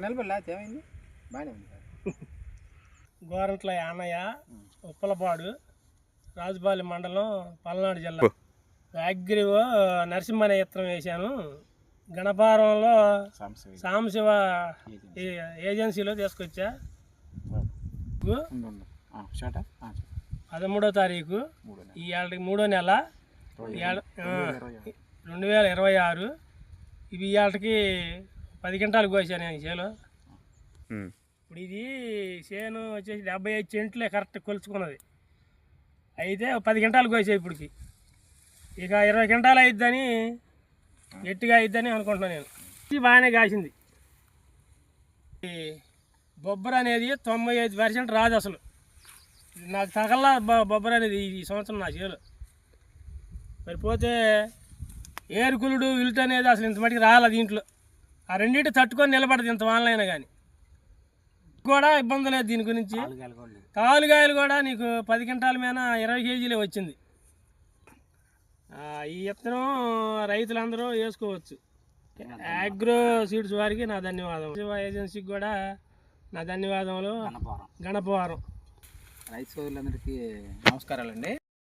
నెలబడి లేకపోతే ఏమైంది? బాగానే ఉంది సార్. గోరంట్ల యానయ్య, ఉప్పలపాడు, రాజుపాలెం మండలం, పల్నాడు జిల్లా. అగ్రివో నరసింహ ఇత్తనం వేశాను. గణపారంలో సాంశివ ఏజెన్సీలో తీసుకొచ్చా. 13వ తారీఖు ఇవాళకి 3వ నెల 2026. ఇవి ఇవాళకి 10 గంటలు కోసాను నేను చేలో. ఇప్పుడు ఇది చేను వచ్చేసి 75 సెంట్లే కరెక్ట్ కొలుచుకున్నది. అయితే 10 గంటలు కోసాయి ఇప్పటికి. ఇక 20 గంటలు అయిద్దని గట్టిగా అయిద్దని అనుకుంటున్నాను నేను. ఇది బాగానే కాసింది. ఈ బొబ్బర అనేది 95% రాదు అసలు. నాకు తగల్లా బొబ్బర అనేది ఈ సంవత్సరం నా చేలో. సరిపోతే ఏరుకులుడు విల్ట్ అనేది అసలు ఇంత మటుకు రాలేదు దీంట్లో. ఆ రెండింటి తట్టుకొని నిలబడదు ఇంత వానలైనా కానీ. కూడా ఇబ్బంది లేదు దీని గురించి. తాలుగాయలు కూడా నీకు 10 గంటల మీద 20 కేజీలే వచ్చింది. ఈ విత్తనం రైతులందరూ వేసుకోవచ్చు. అగ్రో సీడ్స్ వారికి నా ధన్యవాదం. ఏజెన్సీకి కూడా నా ధన్యవాదములు. గణపవరం రైతు సోదరులందరికీ నమస్కారాలండి.